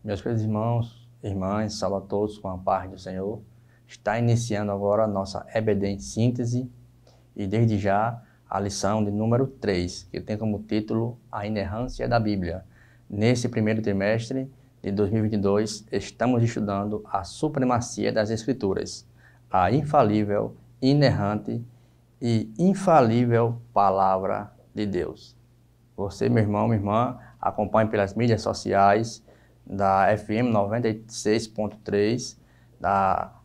Meus queridos irmãos, irmãs, salve a todos com a paz do Senhor. Está iniciando agora a nossa EBD em síntese e desde já a lição de número 3, que tem como título A Inerrância da Bíblia. Nesse primeiro trimestre de 2022, estamos estudando a supremacia das Escrituras, a infalível, inerrante e infalível Palavra de Deus. Você, meu irmão, minha irmã, acompanhe pelas mídias sociais da FM 96.3, da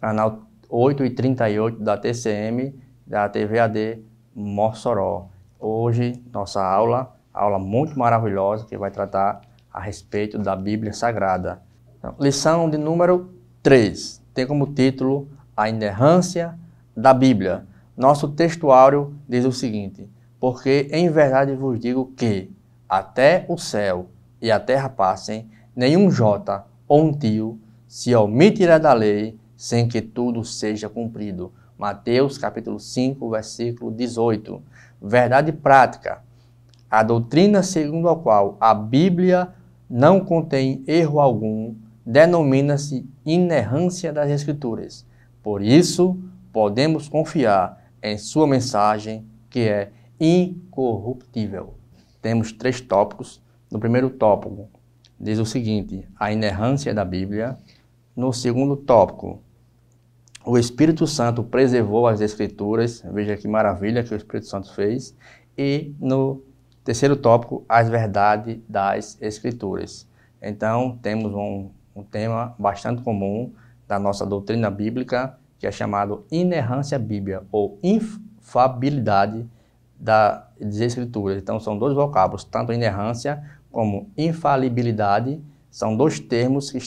canal 8h38 da TCM, da TV AD Mossoró. Hoje, nossa aula muito maravilhosa, que vai tratar a respeito da Bíblia Sagrada. Então, lição de número 3, tem como título A Inerrância da Bíblia. Nosso textuário diz o seguinte: porque em verdade vos digo que até o céu e a terra passem, nenhum jota ou um tio se omitirá da lei sem que tudo seja cumprido. Mateus capítulo 5, versículo 18. Verdade prática. A doutrina segundo a qual a Bíblia não contém erro algum denomina-se inerrância das Escrituras. Por isso, podemos confiar em sua mensagem, que é incorruptível. Temos 3 tópicos. No primeiro tópico, diz o seguinte: a inerrância da Bíblia. No segundo tópico, o Espírito Santo preservou as Escrituras. Veja que maravilha que o Espírito Santo fez. E no terceiro tópico, as verdades das Escrituras. Então, temos um tema bastante comum da nossa doutrina bíblica, que é chamado inerrância bíblica, ou infalibilidade das Escrituras. Então, são 2 vocábulos, tanto inerrância como infalibilidade, são 2 termos que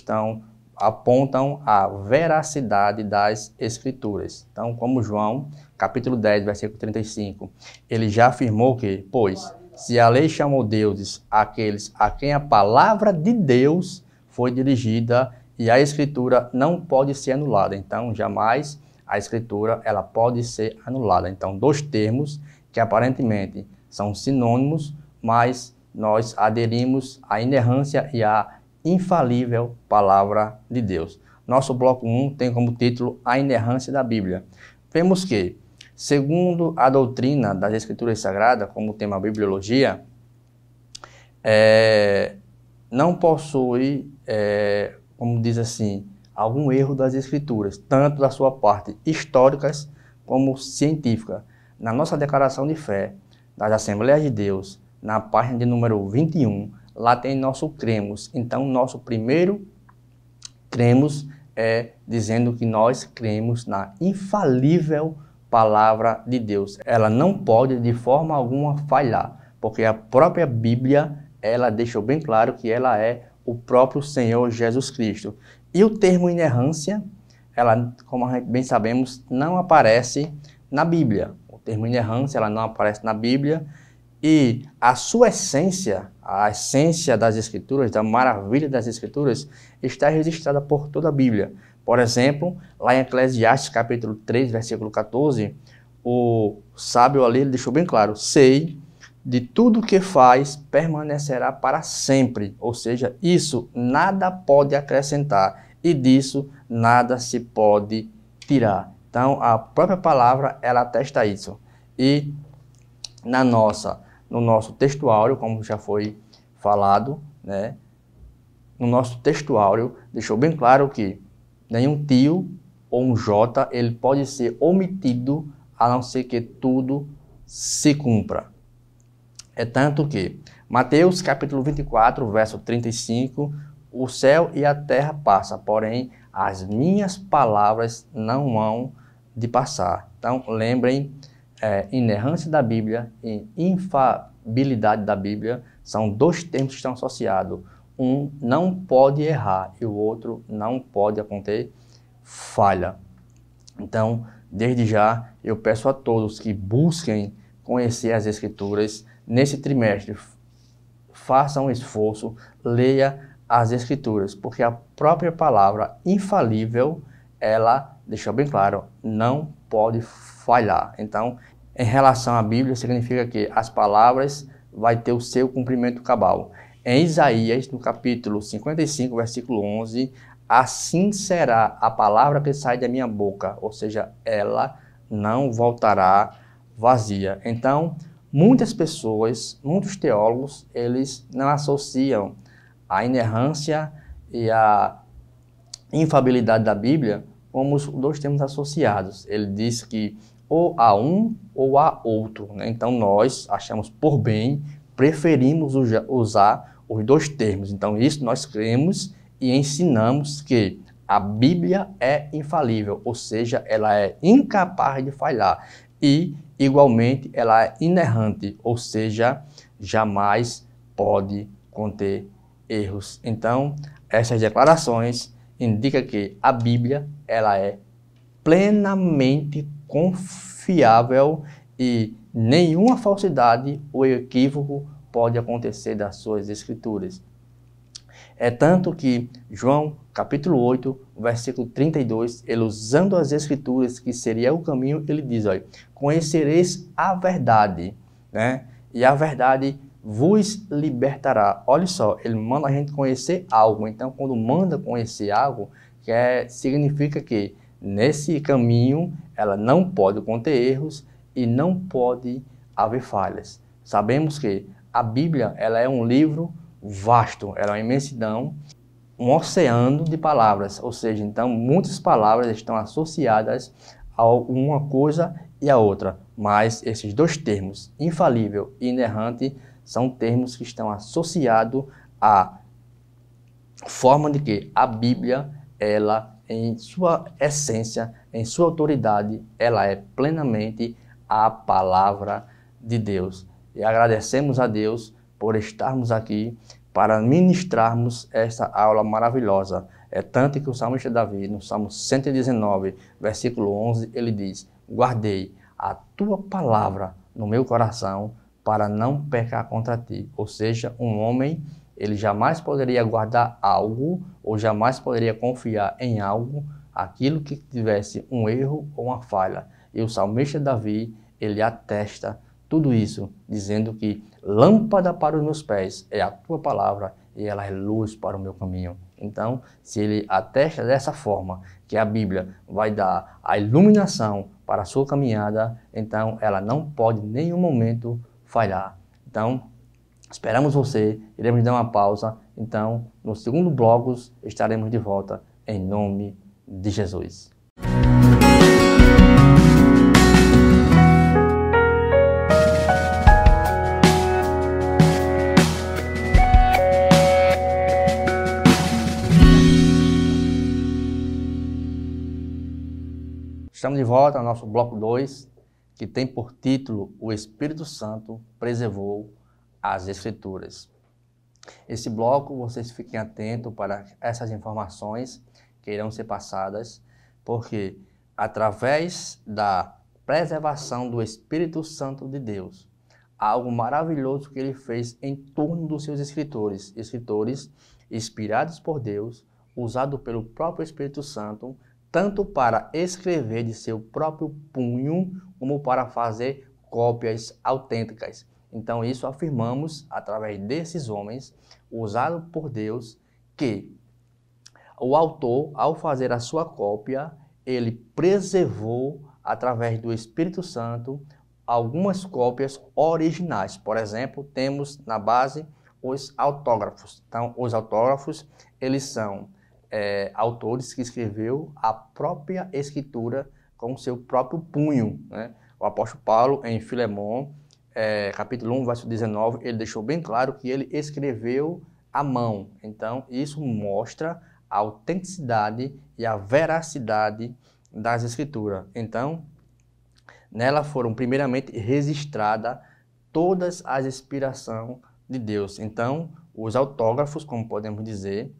apontam a veracidade das Escrituras. Então, como João, capítulo 10, versículo 35, ele já afirmou que, pois, se a lei chamou deuses aqueles a quem a palavra de Deus foi dirigida, e a Escritura não pode ser anulada. Então, jamais a Escritura ela pode ser anulada. Então, 2 termos que aparentemente são sinônimos, mas nós aderimos à inerrância e à infalível Palavra de Deus. Nosso bloco 1 tem como título A Inerrância da Bíblia. Vemos que, segundo a doutrina das Escrituras Sagradas, como tema a bibliologia, não possui, como diz assim, algum erro das Escrituras, tanto da sua parte históricas como científica. Na nossa declaração de fé das Assembleias de Deus, na página de número 21, lá tem nosso cremos. Então, nosso primeiro cremos é dizendo que nós cremos na infalível Palavra de Deus. Ela não pode de forma alguma falhar, porque a própria Bíblia, ela deixou bem claro que ela é o próprio Senhor Jesus Cristo. E o termo inerrância, ela, como a gente bem sabemos, não aparece na Bíblia. O termo inerrância, ela não aparece na Bíblia. E a sua essência, a essência das Escrituras, da maravilha das Escrituras, está registrada por toda a Bíblia. Por exemplo, lá em Eclesiastes capítulo 3, versículo 14, o sábio ali deixou bem claro: sei de tudo que faz permanecerá para sempre. Ou seja, isso nada pode acrescentar e disso nada se pode tirar. Então, a própria palavra, ela atesta isso. E no nosso textuário, como já foi falado, né? No nosso textuário, deixou bem claro que nenhum tio ou um jota, ele pode ser omitido, a não ser que tudo se cumpra. É tanto que, Mateus capítulo 24, verso 35, o céu e a terra passam, porém, as minhas palavras não hão de passar. Então, lembrem, inerrância da Bíblia e infalibilidade da Bíblia são 2 termos que estão associados. Um não pode errar e o outro não pode acontecer falha. Então, desde já, eu peço a todos que busquem conhecer as Escrituras nesse trimestre. Façam um esforço, leia as Escrituras, porque a própria palavra infalível, ela deixou bem claro, não pode falhar. Então, em relação à Bíblia, significa que as palavras vai ter o seu cumprimento cabal. em Isaías, no capítulo 55, versículo 11, assim será a palavra que sai da minha boca, ou seja, ela não voltará vazia. Então, muitas pessoas, muitos teólogos, eles não associam a inerrância e a infalibilidade da Bíblia como os dois termos associados. Ele diz que ou há um ou há outro, né? Então nós achamos por bem, preferimos usar os dois termos. Então isso nós cremos e ensinamos que a Bíblia é infalível, ou seja, ela é incapaz de falhar. E, igualmente, ela é inerrante, ou seja, jamais pode conter erros. Então, essas declarações indicam que a Bíblia ela é plenamente confiável e nenhuma falsidade ou equívoco pode acontecer das suas escrituras. É tanto que João, capítulo 8, versículo 32, ele usando as escrituras, que seria o caminho, ele diz, olha, conhecereis a verdade, né? E a verdade vos libertará. Olha só, ele manda a gente conhecer algo. Então, quando manda conhecer algo, significa que nesse caminho ela não pode conter erros e não pode haver falhas. Sabemos que a Bíblia ela é um livro vasto, ela é uma imensidão, um oceano de palavras, ou seja, então muitas palavras estão associadas a uma coisa e a outra, mas esses dois termos, infalível e inerrante, são termos que estão associados à forma de que a Bíblia, ela em sua essência, em sua autoridade, ela é plenamente a palavra de Deus. E agradecemos a Deus por estarmos aqui para ministrarmos esta aula maravilhosa. É tanto que o salmista Davi, no Salmo 119, versículo 11, ele diz, guardei a tua palavra no meu coração para não pecar contra ti. Ou seja, um homem, ele jamais poderia guardar algo ou jamais poderia confiar em algo, aquilo que tivesse um erro ou uma falha. E o salmista Davi, ele atesta tudo isso, dizendo que lâmpada para os meus pés é a tua palavra e ela é luz para o meu caminho. Então, se ele atesta dessa forma, que a Bíblia vai dar a iluminação para a sua caminhada, então ela não pode em nenhum momento falhar. Então, esperamos você, iremos dar uma pausa. Então, no segundo bloco, estaremos de volta em nome de Jesus. Estamos de volta ao nosso bloco 2, que tem por título O Espírito Santo preservou as Escrituras. Esse bloco, vocês fiquem atentos para essas informações que irão ser passadas, porque através da preservação do Espírito Santo de Deus, algo maravilhoso que ele fez em torno dos seus escritores inspirados por Deus, usados pelo próprio Espírito Santo, tanto para escrever de seu próprio punho, como para fazer cópias autênticas. Então isso afirmamos através desses homens, usados por Deus, que o autor, ao fazer a sua cópia, ele preservou, através do Espírito Santo, algumas cópias originais. Por exemplo, temos na base os autógrafos. Então, os autógrafos, eles são autores que escreveu a própria escritura com o seu próprio punho, né? O apóstolo Paulo, em Filemon, capítulo 1, verso 19, ele deixou bem claro que ele escreveu à mão. Então, isso mostra a autenticidade e a veracidade das escrituras. Então, nela foram primeiramente registradas todas as inspirações de Deus. Então, os autógrafos, como podemos dizer,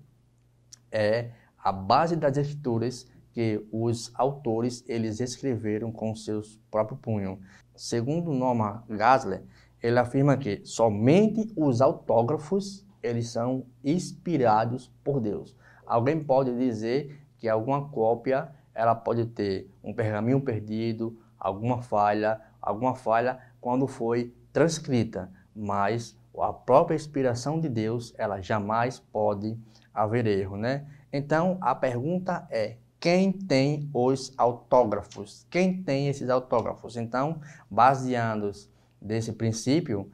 é a base das escrituras que os autores eles escreveram com seus próprios punhos. Segundo Norman Geisler, ele afirma que somente os autógrafos eles são inspirados por Deus. Alguém pode dizer que alguma cópia ela pode ter um pergaminho perdido, alguma falha quando foi transcrita, mas a própria inspiração de Deus, ela jamais pode haver erro, né? Então, a pergunta é, quem tem os autógrafos? Quem tem esses autógrafos? Então, baseando-nos nesse princípio,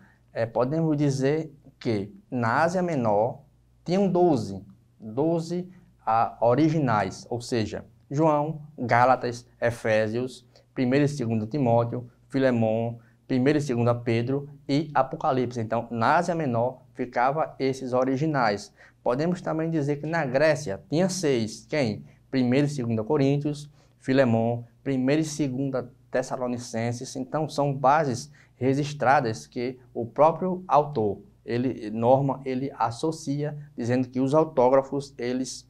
podemos dizer que na Ásia Menor tinham 12 originais, ou seja, João, Gálatas, Efésios, 1 e 2 Timóteo, Filemão, 1 e 2 Pedro e Apocalipse. Então, na Ásia Menor ficava esses originais. Podemos também dizer que na Grécia tinha 6. Quem? 1 e 2 Coríntios, Filemão, 1 e 2 Tessalonicenses. Então, são bases registradas que o próprio autor, ele associa, dizendo que os autógrafos, eles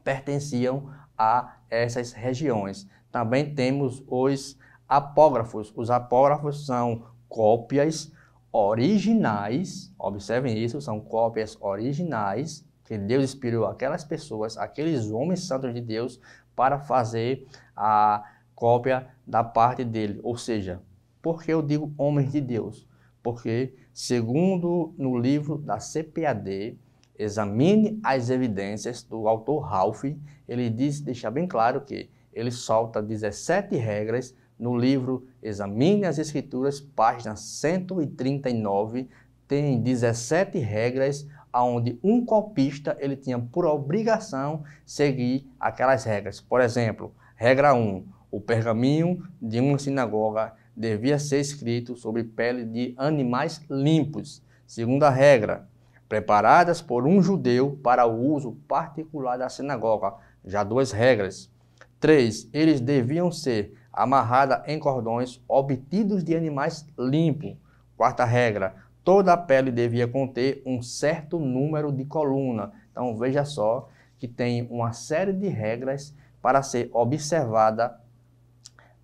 pertenciam a essas regiões. Também temos os apógrafos. Os apógrafos são cópias originais, observem isso, são cópias originais que Deus inspirou aquelas pessoas, aqueles homens santos de Deus, para fazer a cópia da parte dele. Ou seja, por que eu digo homens de Deus? Porque, segundo no livro da CPAD, Examine as Evidências, do autor Ralph, ele deixa bem claro que ele solta 17 regras no livro Examine as Escrituras, página 139, tem 17 regras onde um copista ele tinha por obrigação seguir aquelas regras. Por exemplo, regra 1, o pergaminho de uma sinagoga devia ser escrito sobre pele de animais limpos. Segunda regra, preparadas por um judeu para o uso particular da sinagoga. Já 2 regras. 3, eles deviam ser amarrados em cordões obtidos de animais limpos. 4ª regra, toda a pele devia conter um certo número de colunas. Então veja só que tem uma série de regras para ser observada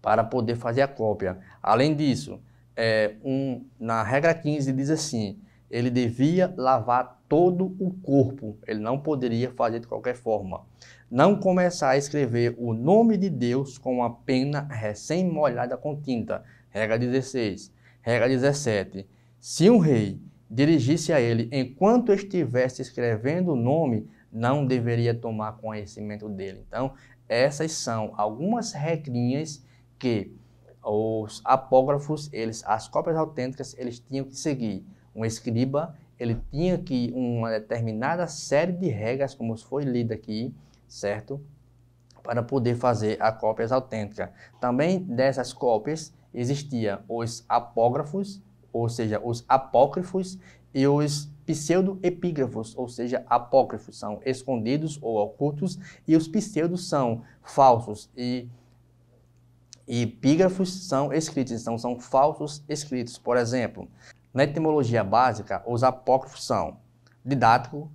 para poder fazer a cópia. Além disso, na regra 15 diz assim, ele devia lavar todo o corpo, ele não poderia fazer de qualquer forma. Não começar a escrever o nome de Deus com uma pena recém-molhada com tinta. Regra 16. Regra 17. Se um rei dirigisse a ele enquanto estivesse escrevendo o nome, não deveria tomar conhecimento dele. Então, essas são algumas regrinhas que os apógrafos, as cópias autênticas, eles tinham que seguir. Um escriba, ele tinha que uma determinada série de regras, como foi lido aqui, certo? Para poder fazer a cópias autêntica. Também dessas cópias existiam os apógrafos, ou seja, os apócrifos, e os pseudo-epígrafos, ou seja, apócrifos são escondidos ou ocultos, e os pseudos são falsos, e epígrafos são escritos, então são falsos escritos. Por exemplo, na etimologia básica, os apócrifos são didático,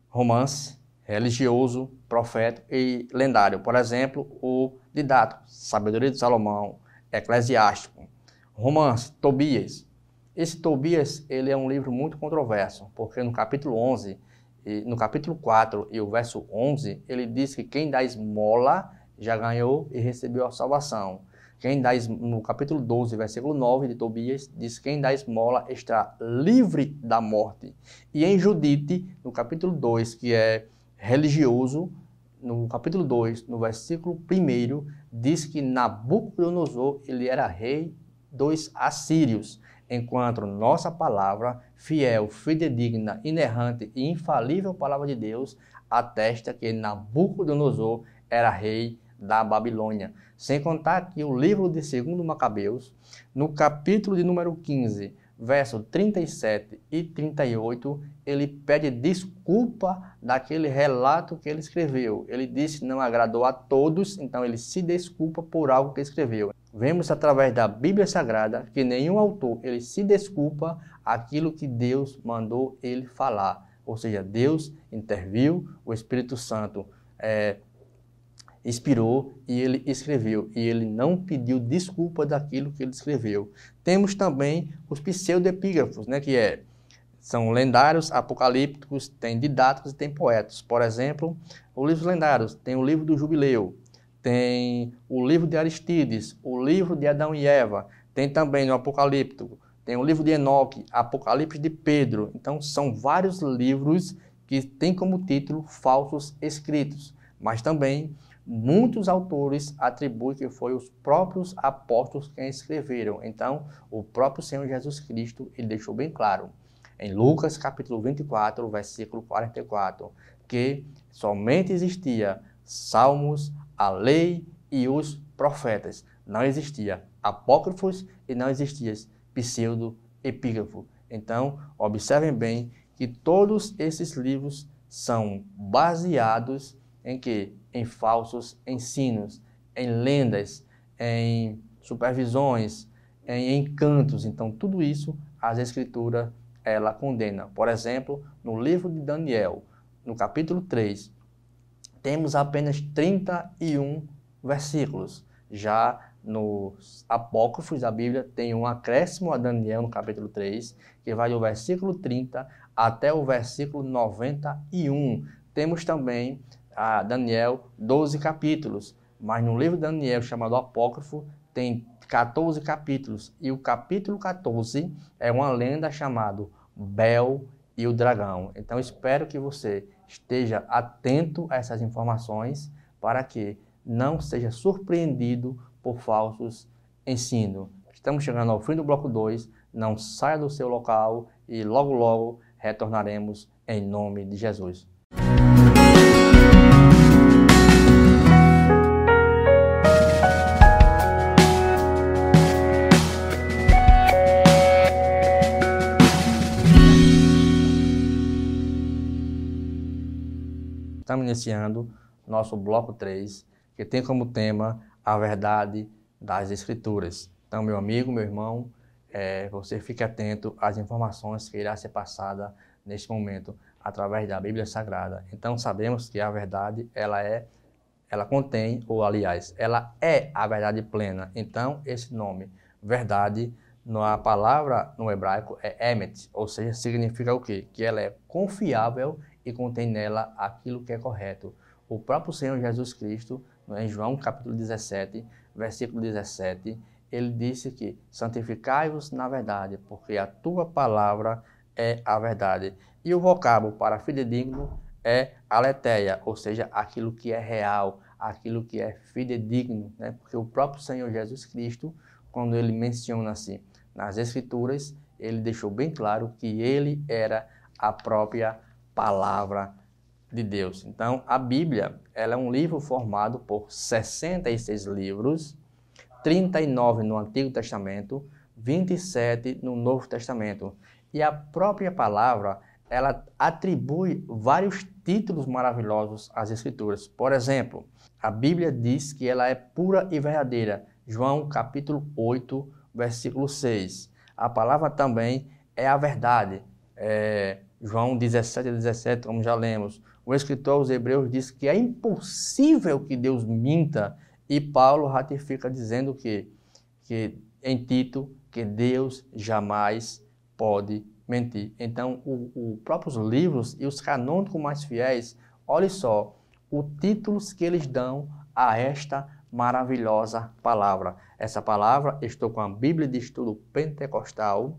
romance, religioso, profético e lendário. Por exemplo, o didático, Sabedoria de Salomão, Eclesiástico. Romance, Tobias. Esse Tobias, ele é um livro muito controverso, porque no capítulo 11, no capítulo 4 e o verso 11, ele diz que quem dá esmola já ganhou e recebeu a salvação. No capítulo 12, versículo 9 de Tobias, diz que quem dá esmola está livre da morte. E em Judite, no capítulo 2, que é religioso, no capítulo 2, no versículo 1, diz que Nabucodonosor, ele era rei dos assírios, enquanto nossa palavra, fiel, fidedigna, inerrante e infalível palavra de Deus, atesta que Nabucodonosor era rei da Babilônia. Sem contar que o livro de 2 Macabeus, no capítulo de número 15, verso 37 e 38, ele pede desculpa daquele relato que ele escreveu. Ele disse que não agradou a todos, então ele se desculpa por algo que escreveu. Vemos através da Bíblia Sagrada que nenhum autor ele se desculpa aquilo que Deus mandou ele falar. Ou seja, Deus interviu, o Espírito Santo inspirou e ele escreveu, e ele não pediu desculpa daquilo que ele escreveu. Temos também os pseudoepígrafos, né, são lendários, apocalípticos, tem didáticos e tem poéticos. Por exemplo, os livros lendários, tem o livro do Jubileu, tem o livro de Aristides, o livro de Adão e Eva, tem também no apocalíptico, tem o livro de Enoque, Apocalipse de Pedro. Então, são vários livros que têm como título falsos escritos, mas também muitos autores atribuem que foi os próprios apóstolos quem escreveram. Então, o próprio Senhor Jesus Cristo, ele deixou bem claro, em Lucas capítulo 24, versículo 44, que somente existia Salmos, a lei e os profetas. Não existia apócrifos e não existia pseudo-epígrafo. Então, observem bem que todos esses livros são baseados em quê? Em falsos ensinos, em lendas, em supervisões, em encantos. Então, tudo isso as Escrituras ela condena. Por exemplo, no livro de Daniel, no capítulo 3, temos apenas 31 versículos. Já nos apócrifos da Bíblia tem um acréscimo a Daniel no capítulo 3, que vai do versículo 30 até o versículo 91. Temos também a Daniel 12 capítulos, mas no livro de Daniel, chamado Apócrifo, tem 14 capítulos, e o capítulo 14 é uma lenda chamada Bel e o Dragão. Então, espero que você esteja atento a essas informações para que não seja surpreendido por falsos ensinos. Estamos chegando ao fim do bloco 2, não saia do seu local e logo logo retornaremos em nome de Jesus. Estamos iniciando nosso bloco 3, que tem como tema a verdade das Escrituras. Então, meu amigo, meu irmão, você fique atento às informações que irá ser passada neste momento através da Bíblia Sagrada. Então, sabemos que a verdade, ela contém, ou aliás, ela é a verdade plena. Então, esse nome, verdade, a palavra no hebraico é emet, ou seja, significa o quê? Que ela é confiável e contém nela aquilo que é correto. O próprio Senhor Jesus Cristo, em João capítulo 17, versículo 17, ele disse que santificai-vos na verdade, porque a tua palavra é a verdade. E o vocábulo para fidedigno é aletheia, ou seja, aquilo que é real, aquilo que é fidedigno, né? Porque o próprio Senhor Jesus Cristo, quando ele menciona assim nas Escrituras, ele deixou bem claro que ele era a própria palavra de Deus. Então, a Bíblia, ela é um livro formado por 66 livros, 39 no Antigo Testamento, 27 no Novo Testamento. E a própria palavra, ela atribui vários títulos maravilhosos às Escrituras. Por exemplo, a Bíblia diz que ela é pura e verdadeira. João capítulo 8, versículo 6. A palavra também é a verdade. João 17, como já lemos. O escritor aos Hebreus diz que é impossível que Deus minta, e Paulo ratifica dizendo que em Tito, que Deus jamais pode mentir. Então, os próprios livros e os canônicos mais fiéis, olhe só, os títulos que eles dão a esta maravilhosa palavra. Essa palavra, estou com a Bíblia de Estudo Pentecostal,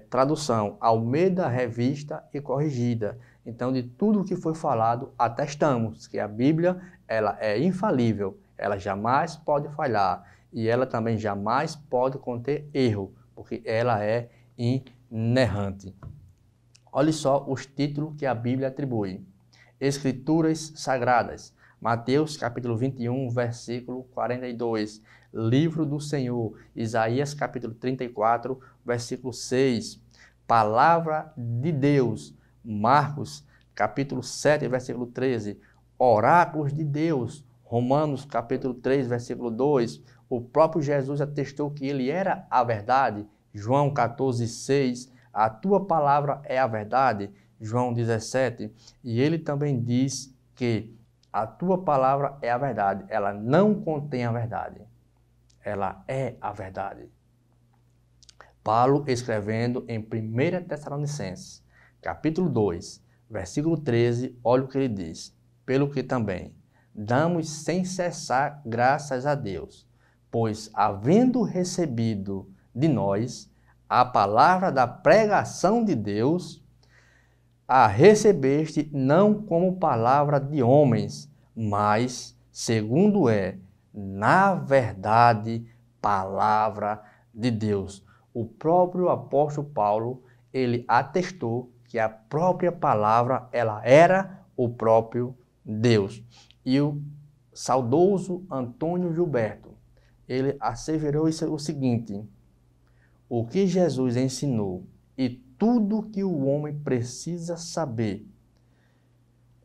tradução Almeida Revista e Corrigida. Então, de tudo o que foi falado, atestamos que a Bíblia ela é infalível, ela jamais pode falhar e ela também jamais pode conter erro, porque ela é inerrante. Olhe só os títulos que a Bíblia atribui. Escrituras Sagradas, Mateus capítulo 21, versículo 42. Livro do Senhor, Isaías capítulo 34, versículo 6. Palavra de Deus, Marcos capítulo 7, versículo 13. Oráculos de Deus, Romanos capítulo 3, versículo 2. O próprio Jesus atestou que ele era a verdade, João 14, 6. A tua palavra é a verdade, João 17. E ele também diz que a tua palavra é a verdade, ela não contém a verdade. Ela é a verdade. Paulo escrevendo em 1 Tessalonicenses, capítulo 2, versículo 13, olha o que ele diz. Pelo que também damos sem cessar graças a Deus, pois havendo recebido de nós a palavra da pregação de Deus, a recebeste não como palavra de homens, mas, segundo é, na verdade, palavra de Deus. O próprio apóstolo Paulo, ele atestou que a própria palavra, ela era o próprio Deus. E o saudoso Antônio Gilberto, ele asseverou o seguinte: o que Jesus ensinou e tudo que o homem precisa saber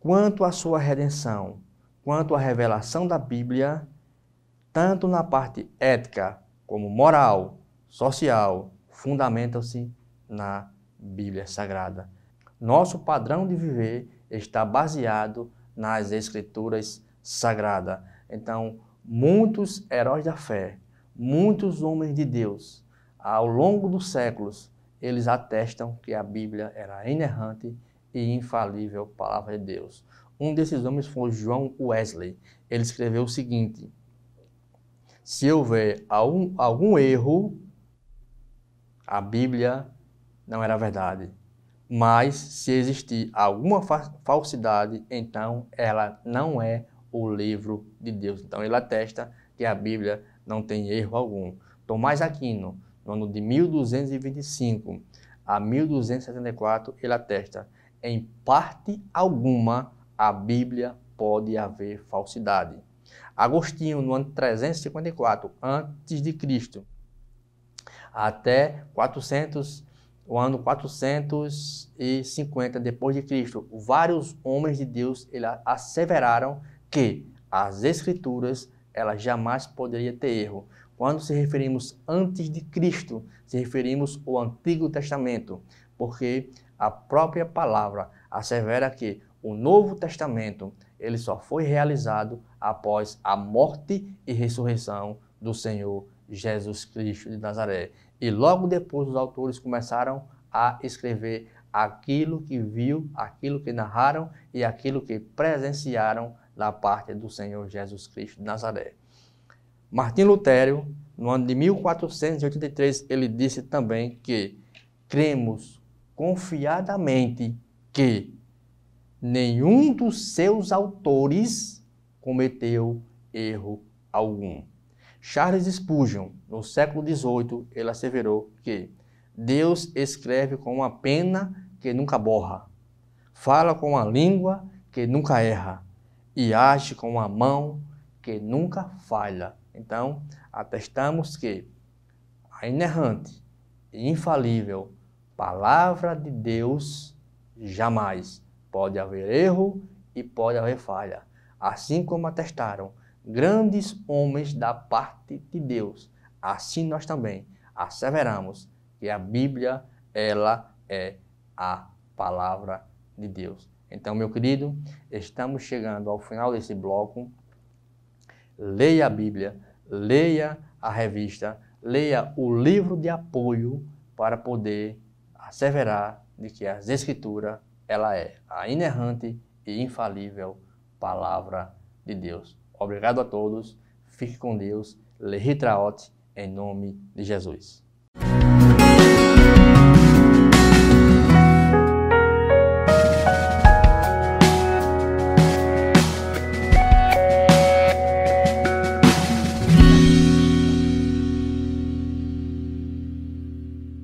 quanto à sua redenção, quanto à revelação da Bíblia, tanto na parte ética como moral, social, fundamentam-se na Bíblia Sagrada. Nosso padrão de viver está baseado nas Escrituras Sagradas. Então, muitos heróis da fé, muitos homens de Deus, ao longo dos séculos, eles atestam que a Bíblia era inerrante e infalível palavra de Deus. Um desses homens foi John Wesley. Ele escreveu o seguinte: se houver algum erro, a Bíblia não era verdade. Mas se existir alguma falsidade, então ela não é o livro de Deus. Então ele atesta que a Bíblia não tem erro algum. Tomás Aquino, no ano de 1225 a 1274, ele atesta: em parte alguma a Bíblia pode haver falsidade. Agostinho, no ano 354 a.C., até o ano 450 depois de Cristo, vários homens de Deus asseveraram que as Escrituras elas jamais poderiam ter erro. Quando se referimos antes de Cristo, se referimos ao Antigo Testamento, porque a própria palavra assevera que o Novo Testamento ele só foi realizado após a morte e ressurreição do Senhor Jesus Cristo de Nazaré. E logo depois os autores começaram a escrever aquilo que viu, aquilo que narraram e aquilo que presenciaram da parte do Senhor Jesus Cristo de Nazaré. Martim Lutero, no ano de 1483, ele disse também que cremos confiadamente que nenhum dos seus autores cometeu erro algum. Charles Spurgeon, no século XVIII, ele asseverou que Deus escreve com uma pena que nunca borra, fala com uma língua que nunca erra e age com uma mão que nunca falha. Então, atestamos que a inerrante e infalível palavra de Deus jamais pode haver erro e pode haver falha. Assim como atestaram grandes homens da parte de Deus, assim nós também asseveramos que a Bíblia, ela é a palavra de Deus. Então, meu querido, estamos chegando ao final desse bloco. Leia a Bíblia, leia a revista, leia o livro de apoio para poder asseverar de que as Escrituras, ela é a inerrante e infalível palavra de Deus. Obrigado a todos, fique com Deus, Lehi Traot, em nome de Jesus.